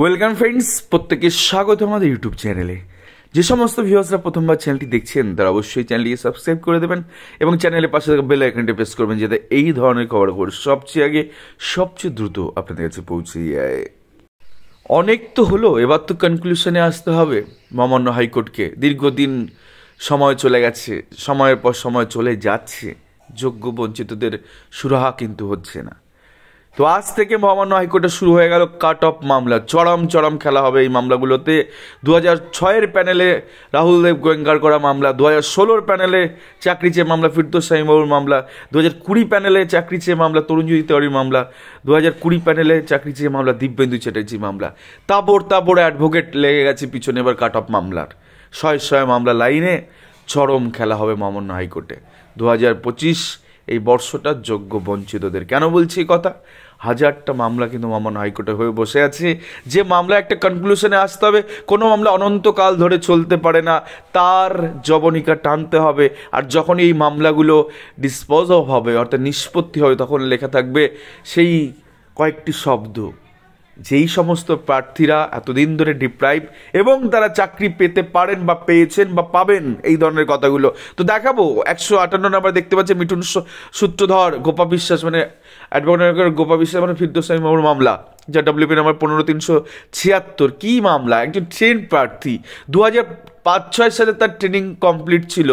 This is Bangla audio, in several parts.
ওয়েলকাম ফ্রেন্ডস, প্রত্যেকে স্বাগত আমাদের ইউটিউব চ্যানেলে। যে সমস্ত ভিউয়ার্সরা প্রথমবার চ্যানেলটি দেখছেন তারা অবশ্যই চ্যানেলটিকে সাবস্ক্রাইব করে দেবেন এবং চ্যানেলের পাশে থাকা বেল আইকনটি প্রেস করবেন, যাতে এই ধরনের খবর সবচেয়ে আগে সবচেয়ে দ্রুত আপনাদের কাছে পৌঁছে যায়। অনেক তো হলো, এবার তো কনক্লুশনে আসতে হবে। মহামান্য হাইকোর্টকে দীর্ঘদিন সময় চলে গেছে, সময়ের পর সময় চলে যাচ্ছে, যোগ্য বঞ্চিতদের সুরাহা কিন্তু হচ্ছে না। তো আজ থেকে মহামান্য হাইকোর্টে শুরু হয়ে গেল কাট অফ মামলা। চরম খেলা হবে এই মামলাগুলোতে। 2006-এর প্যানেলে রাহুল দেব গোয়েঙ্কার করা মামলা, 2016-র প্যানেলে চাকরি চেয়ে মামলা ফিরদৌস শামীম-বাবুর মামলা, 2020 প্যানেলে চাকরি চেয়ে মামলা তরুণজ্যোতি তেওয়ারির মামলা, 2020 প্যানেলে চাকরি চেয়ে মামলা দিব্যেন্দু চ্যাটার্জি মামলা। তাবড় অ্যাডভোকেট লেগে গেছে পিছনে এবার কাট অফ মামলার। শয়ে মামলা লাইনে চরম খেলা হবে মহামান্য হাইকোর্টে। 2025 এই বর্ষটা যোগ্য বঞ্চিতদের। কেন বলছি এই কথা? হাজারটা মামলা কিন্তু মহামান্য হাইকোর্টে হয়ে বসে আছে। যে মামলা একটা কনক্লুশনে আসতে হবে, কোনো মামলা অনন্তকাল ধরে চলতে পারে না, তার জবনিকা টানতে হবে। আর যখন এই মামলাগুলো ডিসপোজ অফ হবে, অর্থাৎ নিষ্পত্তি হবে, তখন লেখা থাকবে সেই কয়েকটি শব্দ, যেই সমস্ত প্রার্থীরা এতদিন ধরে ডিপ্রাইভ এবং তারা চাকরি পেতে পারেন বা পেয়েছেন বা পাবেন, এই ধরনের কথাগুলো তো দেখাবো। 158 নাম্বার দেখতে পাচ্ছি মিঠুন সূত্রধর গোপা বিশ্বাস, মানে অ্যাডভোকেট গোপা বিশ্বাস মানে ফিরদৌস শামীম-বাবুর মামলা, যা WP নাম্বার 15376। কি মামলা? একজন ট্রেন প্রার্থী, 2005-06 সালে তার ট্রেনিং কমপ্লিট ছিল।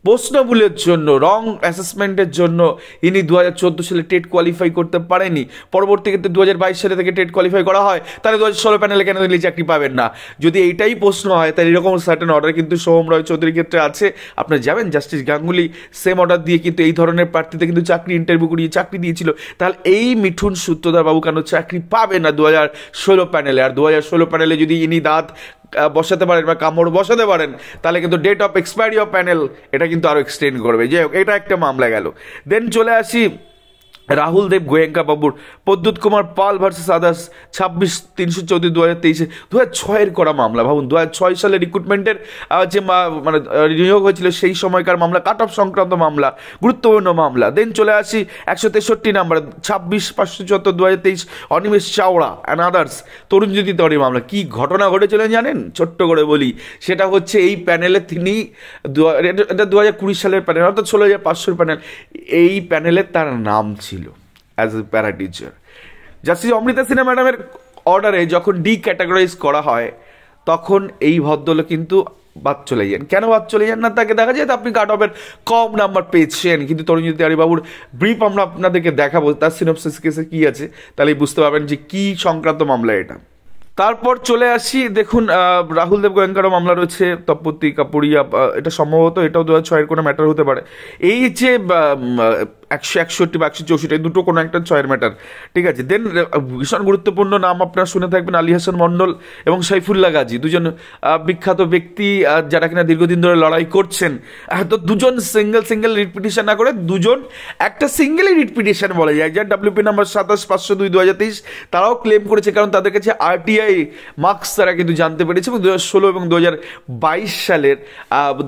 প্রশ্নগুলোর জন্য, রং অ্যাসেসমেন্টের জন্য ইনি 2014 সালে টেট কোয়ালিফাই করতে পারেনি। পরবর্তী ক্ষেত্রে 2022 সালে থেকে টেট কোয়ালিফাই করা হয়, তাহলে 2016 প্যানেলে কেন দিলে চাকরি পাবেন না? যদি এইটাই প্রশ্ন হয়, তাহলে এরকম সার্টেন অর্ডার কিন্তু সোহম রয় চৌধুরীর ক্ষেত্রে আছে। আপনারা যাবেন, জাস্টিস গাঙ্গুলি সেম অর্ডার দিয়ে কিন্তু এই ধরনের প্রার্থীতে কিন্তু চাকরি ইন্টারভিউ করিয়ে চাকরি দিয়েছিল। তাহলে এই মিঠুন সূত্রধর বাবু কেন চাকরি পাবে না 2016 প্যানেলে? আর 2016 প্যানেলে যদি ইনি দাঁত বসাতে পারেন বা কামড় বসাতে পারেন, তাহলে কিন্তু date of expiry of panel এটা কিন্তু আরো এক্সটেন্ড করবে। যাই হোক, এটা একটা মামলা গেল। দেন চলে আসি রাহুল দেব গোয়েঙ্কা বাবুর প্রদ্যুৎ কুমার পাল ভার্সেস আদার্স 26-334 2023 2006-এর করা মামলা। ভাবুন, 2006 সালে রিক্রুটমেন্টের যে মানে নিয়োগ হয়েছিল সেই সময়কার মামলা, কাট অফ সংক্রান্ত মামলা, গুরুত্বপূর্ণ মামলা। দেন চলে আসি 163 number 26-574 2023 Animesh Chawra and others Tarunjyoti Tewari মামলা। কি ঘটনা ঘটেছিল জানেন? ছোট্ট করে বলি, সেটা হচ্ছে এই প্যানেলে তিনি, এটা 2020 সালের প্যানেল, অর্থাৎ 16,500 প্যানেল, এই প্যানেলে তার নাম ছিল as a para teacher. Justice Amrita Sinha ম্যাডামের অর্ডারে যখন ক্যাটাগরাইজ করা হয়, তখন এই ভদ্রলোক কিন্তু বাদ চলে যান। কেন বাদ চলে যান না? তাকে দেখা যায় আপনি কাট অফের কম নাম্বার পেয়েছেন, কিন্তু তরুণজ্যোতি তেওয়ারি বাবুর ব্রিফ আমরা আপনাদেরকে দেখাবো, তার সিনপসিস কেসে কি আছে, তাহলে বুঝতে পারবেন যে কি সংক্রান্ত মামলা এটা। তারপর চলে আসি, দেখুন রাহুল দেব গোয়েঙ্কারও মামলা রয়েছে, তপতি কাপুরিয়া, এটা সম্ভবত এটাও 2006-এর কোনো ম্যাটার হতে পারে। এই যে 161 বা 164 দুটো কোনো একটা 6-এর ম্যাটার, ঠিক আছে। দেন ভীষণ গুরুত্বপূর্ণ নাম আপনারা শুনে থাকবেন, আলী হাসান মন্ডল এবং সাইফুল্লাহ গাজী, দুজন বিখ্যাত ব্যক্তি যারা কিনা দীর্ঘদিন ধরে লড়াই করছেন। তো দুজন সিঙ্গেল রিট পিটিশন না করে দুজন একটা সিঙ্গেলই রিট পিটিশন বলা যায়, যার WP নাম্বার 27-502 2023। তারাও ক্লেম করেছে, কারণ তাদের কাছে RTI মার্কস তারা কিন্তু জানতে পেরেছে, এবং 2016 এবং 2022 সালের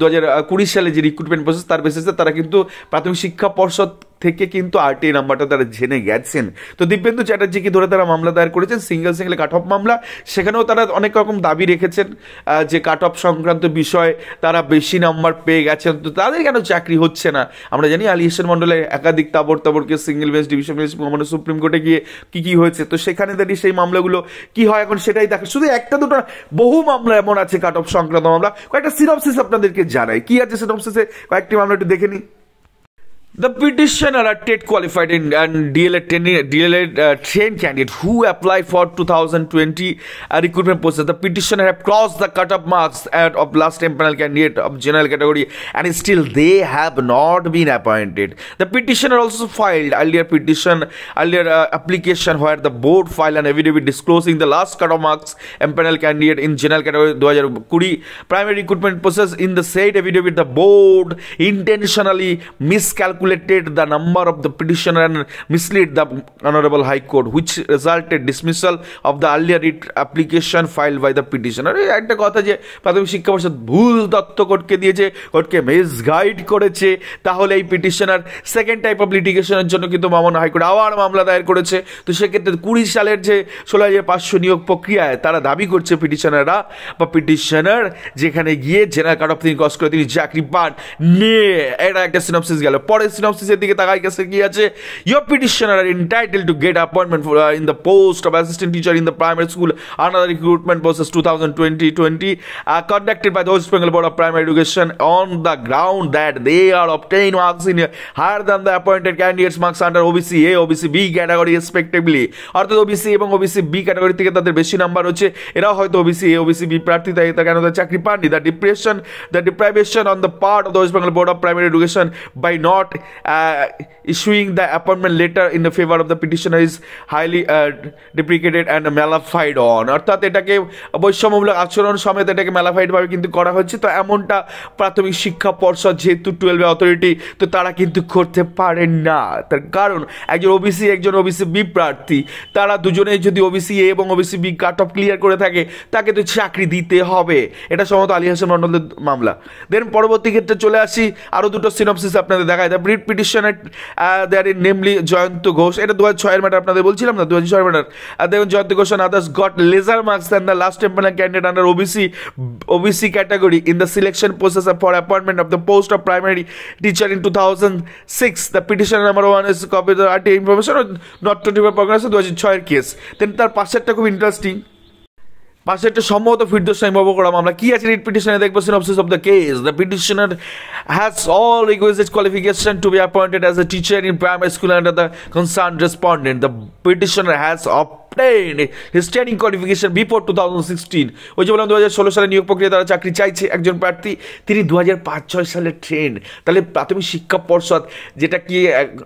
2020 সালে যে রিক্রুটমেন্ট প্রসেস, তার বেসিসে তারা কিন্তু প্রাথমিক শিক্ষা পর্ষদ থেকে কিন্তু RTI নাম্বারটা তারা জেনে গেছেন। তো দিব্যেন্দু চ্যাটার্জিকে ধরে তারা মামলা দায়ের করেছেন, সিঙ্গেল কাট অফ মামলা। সেখানেও তারা অনেক রকম দাবি রেখেছেন যে কাট অফ সংক্রান্ত বিষয় তারা বেশি নাম্বার পেয়ে গেছেন, তো তাদের কেন চাকরি হচ্ছে না? আমরা জানি আলী হাসান মন্ডলের একাধিক তাবড়কে সিঙ্গেল বেঞ্চ, ডিভিশন বেঞ্চ, মানে সুপ্রিম কোর্টে গিয়ে কি হয়েছে, তো সেখানে দাঁড়িয়ে সেই মামলাগুলো কি হয় এখন সেটাই দেখা। শুধু একটা দুটো বহু মামলা এমন আছে কাট অফ সংক্রান্ত মামলা। কয়েকটা সিনপসিস আপনাদেরকে জানাই, কি আছে সিনপসিসে কয়েকটি মামলা একটু দেখে নিই। The petitioner, a TET qualified and DLED trained candidate who applied for 2020 recruitment process. The petitioner have crossed the cut-off marks of last time panel candidate of general category, and still they have not been appointed. The petitioner also filed earlier application where the board filed an affidavit disclosing the last cut-off marks and panel candidate in general category 2020 primary recruitment process. In the said affidavit, the board intentionally miscalculated manipulated the number of the petitioner and misled the Honorable High Court, which resulted dismissal of the earlier writ application filed by the petitioner. এই একটা কথা যে প্রাথমিক শিক্ষা পর্ষদ ভুল তথ্য কোর্টকে দিয়েছে, কোর্টকে মিসগাইড করেছে, তাহলে এই পিটিশনার সেকেন্ড টাইপ অফ লিটিগেশনের জন্য কিন্তু মামলা হাইকোর্ট আবার মামলা দায়ের করেছে। তো সেক্ষেত্রে 20 সালের যে 16,500 নিয়োগ প্রক্রিয়ায় তারা দাবি করছে পিটিশনাররা বা পিটিশনার যেখানে গিয়ে জেনারেল কাট অফ তিনি ক্রস করে তিনি চাকরি পান নিয়ে, এটা একটা সিনপসিস গেল। পরের সিনপসিসের দিকে তাকাই গেছে কি আছে, your petitioner are entitled to get appointment in the post of assistant teacher in the primary school under the recruitment process 2020 conducted by the West Bengal Board of Primary Education on the ground that they are obtained marks in higher than the appointed candidates marks under OBC A, OBC B category respectively। অর্থাৎ OBC এবং OBC B ক্যাটাগরি থেকে তাদের বেশি নাম্বার হচ্ছে, এরাও হয়তো OBC A, OBC B প্রার্থী, তাই কেন তাদের চাকরি পাননি। The deprivation on the part of the West Bengal Board of Primary Education by not issuing the appointment letter in the favor of the petitioner is highly deprecated and malafide on। অর্থাৎ এটাকে বৈষম্যমূলক আচরণ সমেত এটাকে ম্যালাফাইড ভাবে কিন্তু করা হচ্ছে। তো এমনটা প্রাথমিক শিক্ষা পর্ষদ যেহেতু 12 অথরিটি, তো তারা কিন্তু করতে পারে না। তার কারণ একজন ওবিসি একজন ওবিসি বি প্রার্থী, তারা দুজনেই যদি ওবিসি এ এবং OBC B cut off clear করে থাকে তাকে তো চাকরি দিতে হবে। এটা সম্ভবত আলী হাসান মন্ডলের মামলা। দেন পরবর্তী ক্ষেত্রে চলে আসি, আরও দুটো সিনপসিস আপনাদের দেখায়। The writ petitioner therein namely Jayanta Ghosh, এটা 2006 ম্যাটার আপনাদের বলছিলাম না, 2006 ম্যাটার। দেখুন Jayanta Ghosh and others got lesser marks than the last employment candidate under OBC category in the selection process for appointment of the post of primary teacher in 2006. The petitioner number 1 is copy the RTA information not to develop progress 2006 এর কেস। দেন তার পাশেরটা খুব ইন্টারেস্টিং, পাশেরটা সম্ভবত ফিরদৌস সাইম বাবু করা মামলা। কি আছে রিট পিটিশনে দেখবো, synopsis of the case. The petitioner has all requisite qualification to be appointed as a teacher in primary school under the concerned respondent. The petitioner has obtained his training qualification before 2016। ওই যে বললাম 2016 সালে নিয়োগ প্রক্রিয়া তারা চাকরি চাইছে একজন প্রার্থী, তিনি 2005-06 সালে ট্রেন। তাহলে প্রাথমিক শিক্ষা পর্ষদ যেটা কি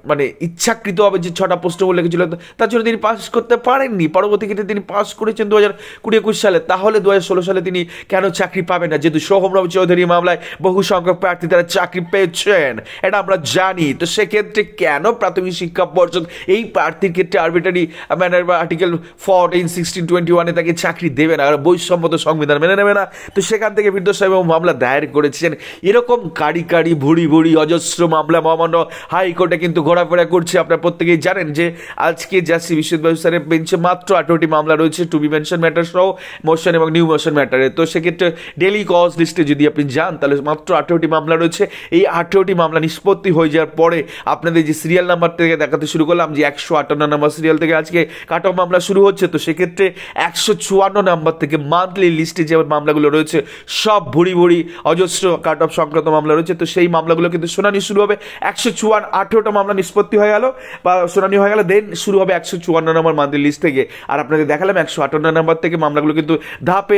মানে ইচ্ছাকৃতভাবে যে 6টা প্রশ্ন বলে রেখেছিল তার জন্য তিনি পাস করতে পারেননি। পরবর্তী ক্ষেত্রে তিনি পাস করেছেন 2020-21 সালে। তাহলে 2016 সালে তিনি কেন চাকরি পাবেন না, যেহেতু সোহমরাও চৌধুরী মামলায় বহু সংখ্যক প্রার্থী তারা চাকরি পেয়েছেন, এটা আমরা জানি। তো সেক্ষেত্রে কেন প্রাথমিক শিক্ষা পর্ষদ এই প্রার্থীর ক্ষেত্রে আরবিটারি ম্যানার বা আর্টিকেল 14/16/21 তাকে চাকরি দেবে না, আর বৈষম্যত সংবিধান মেনে নেবে না? তো সেখান থেকে ফিরদৌস সাহেব মামলা দায়ের করেছেন। এরকম কাড়ি ভুড়ি অজস্র মামলা মহামান্য হাইকোর্টে কিন্তু ঘোরাফেরা করছে। আপনারা প্রত্যেকেই জানেন যে আজকে জাসি বিশ্ববিদ্যালয়ের বেঞ্চে মাত্র 18টি মামলা রয়েছে, টু বি মেনশন ম্যাটার সহ মোশন এবং নিউ মোশন ম্যাটারে। তো সেক্ষেত্রে ডেলি কজ লিস্টে যদি আপনি যান তাহলে মাত্র 18টি মামলা রয়েছে। এই 18টি মামলা নিষ্পত্তি হয়ে যাওয়ার পরে আপনাদের যে সিরিয়াল নাম্বার থেকে দেখাতে শুরু করলাম যে 158 নম্বর সিরিয়াল থেকে আজকে কাট অফ মামলা শুরু হচ্ছে। তো সেক্ষেত্রে 154 নাম্বার থেকে মান্থলি লিস্টে যে মামলাগুলো রয়েছে সব ভুড়ি অজস্র কাট অফ সংক্রান্ত মামলা রয়েছে। তো সেই মামলাগুলো কিন্তু শুনানি শুরু হবে। 18টা মামলা নিষ্পত্তি হয়ে গেল বা শুনানি হয়ে গেল, দেন শুরু হবে 154 নম্বর মান্থলি লিস্ট থেকে। আর আপনাদের দেখালাম 158 নাম্বার থেকে মামলাগুলো কিন্তু ধাপে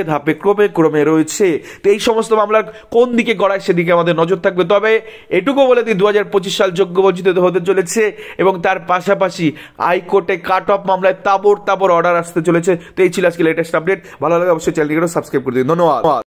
ক্রমে রয়েছে। তো এই সমস্ত মামলার কোন দিকে গড়ায় সেদিকে আমাদের নজর থাকবে। তবে এটুকু বলে দিই 2025 সাল যোগ্য বঞ্চিত হতে চলেছে এবং তার পাশাপাশি হাইকোর্টে কাট অফ মামলায় তাবড় অর্ডার আসতে চলেছে। তো এই ছিল আজকে লেটেস্ট আপডেট। ভালো লাগে অবশ্যই চ্যানেলটিকে সাবস্ক্রাইব করে দিন। ধন্যবাদ।